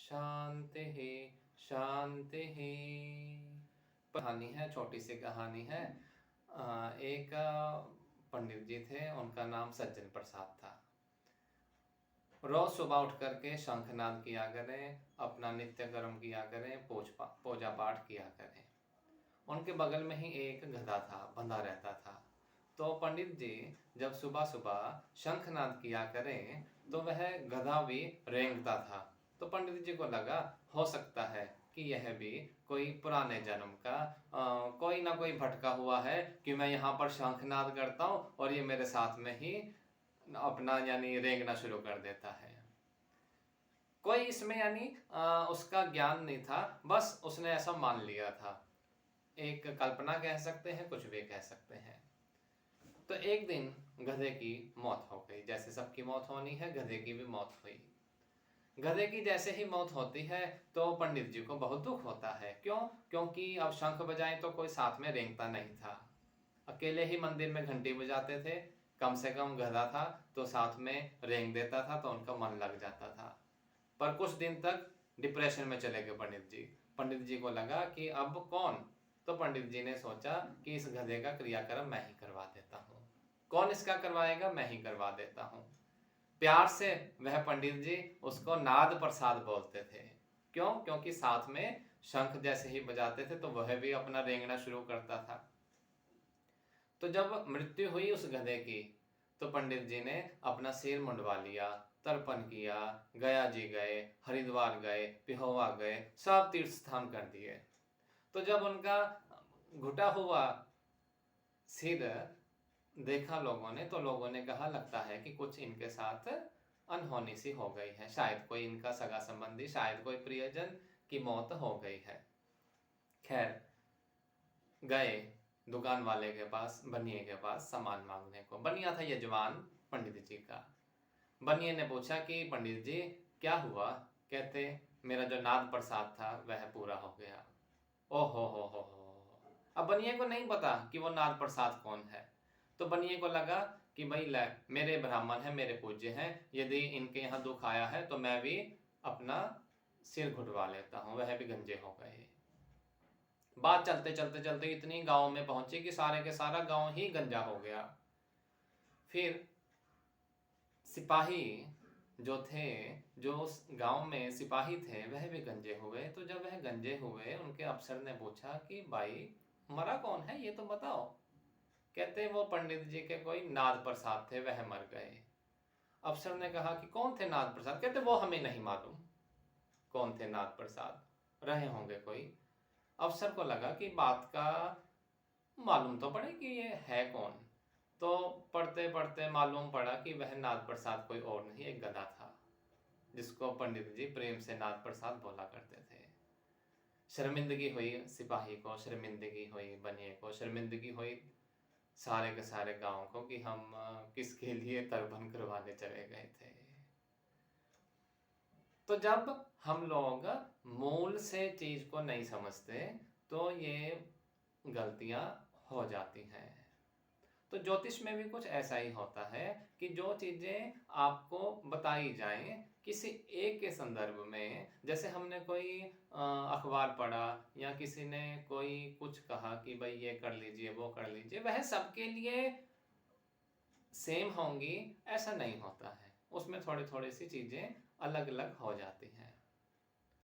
शांतिः शांतिः। कहानी है, छोटी सी कहानी है। एक पंडित जी थे, उनका नाम सज्जन प्रसाद था। रोज सुबह उठ करके शंखनाद किया करें, अपना नित्य कर्म किया करें, पूजा पाठ किया करें। उनके बगल में ही एक गधा था, बंधा रहता था। तो पंडित जी जब सुबह सुबह शंखनाद किया करें तो वह गधा भी रेंगता था। तो पंडित जी को लगा हो सकता है कि यह भी कोई पुराने जन्म का कोई ना कोई भटका हुआ है कि मैं यहाँ पर शंखनाद करता हूँ और ये मेरे साथ में ही अपना यानी रेंगना शुरू कर देता है। कोई इसमें यानी उसका ज्ञान नहीं था, बस उसने ऐसा मान लिया था। एक कल्पना कह सकते हैं, कुछ भी कह सकते हैं। तो एक दिन गधे की मौत हो गई। जैसे सबकी मौत होनी है, गधे की भी मौत हुई। गधे की जैसे ही मौत होती है तो पंडित जी को बहुत दुख होता है। क्यों? क्योंकि अब शंख बजाएं तो कोई साथ में रेंगता नहीं था। अकेले ही मंदिर में घंटी बजाते थे। कम से कम गधा था तो साथ में रेंग देता था, तो उनका मन लग जाता था। पर कुछ दिन तक डिप्रेशन में चले गए पंडित जी। पंडित जी को लगा कि अब कौन? तो पंडित जी ने सोचा कि इस गधे का क्रियाक्रम मैं ही करवा देता हूँ। कौन इसका करवाएगा? मैं ही करवा देता हूँ। प्यार से वह पंडित जी उसको नाद प्रसाद बोलते थे। क्यों? क्योंकि साथ में शंख जैसे ही बजाते थे तो वह भी अपना रेंगना शुरू करता था। तो जब मृत्यु हुई उस गधे की तो पंडित जी ने अपना सिर मुंडवा लिया, तर्पण किया, गया जी गए, हरिद्वार गए, पिहोवा गए, सब तीर्थ स्थान कर दिए। तो जब उनका घुटा हुआ सिर देखा लोगों ने तो लोगों ने कहा लगता है कि कुछ इनके साथ अनहोनी सी हो गई है, शायद कोई इनका सगा संबंधी, शायद कोई प्रियजन की मौत हो गई है। खैर गए दुकान वाले के पास, बनिए के पास सामान मांगने को। बनिया था यजमान पंडित जी का। बनिए ने पूछा कि पंडित जी क्या हुआ? कहते मेरा जो नाद प्रसाद था वह पूरा हो गया। ओहो हो। अब बनिए को नहीं पता कि वो नाद प्रसाद कौन है। तो बनिए को लगा कि भाई ले, मेरे ब्राह्मण हैं, मेरे पूज्य हैं, यदि इनके यहाँ दुख आया है तो मैं भी अपना सिर घुटवा लेता हूँ। वह भी गंजे हो गए। बात चलते चलते चलते इतनी गांव में पहुंची कि सारे के सारा गांव ही गंजा हो गया। फिर सिपाही जो थे, जो उस गांव में सिपाही थे, वह भी गंजे हुए। तो जब वह गंजे हुए उनके अफसर ने पूछा कि भाई मरा कौन है, ये तो बताओ। कहते वो पंडित जी के कोई नाद प्रसाद थे, वह मर गए। अफसर ने कहा कि कौन थे नाद प्रसाद? कहते वो हमें नहीं मालूम कौन थे नाद प्रसाद, रहे होंगे कोई। अफसर को लगा कि बात का मालूम तो पड़े कि ये है कौन। तो पढ़ते पढ़ते मालूम पड़ा कि वह नाद प्रसाद कोई और नहीं, एक गधा था, जिसको पंडित जी प्रेम से नाद प्रसाद बोला करते थे। शर्मिंदगी हुई सिपाही को, शर्मिंदगी हुई बनिए को, शर्मिंदगी हुई सारे के सारे गांव को कि हम किसके लिए तर्पण करवाने चले गए थे। तो जब हम लोग मूल से चीज को नहीं समझते तो ये गलतियां हो जाती हैं। तो ज्योतिष में भी कुछ ऐसा ही होता है कि जो चीजें आपको बताई जाएं किसी एक के संदर्भ में, जैसे हमने कोई अखबार पढ़ा या किसी ने कोई कुछ कहा कि भाई ये कर लीजिए, वो कर लीजिए, वह सबके लिए सेम होंगी ऐसा नहीं होता है। उसमें थोड़ी थोड़ी सी चीजें अलग अलग हो जाती हैं।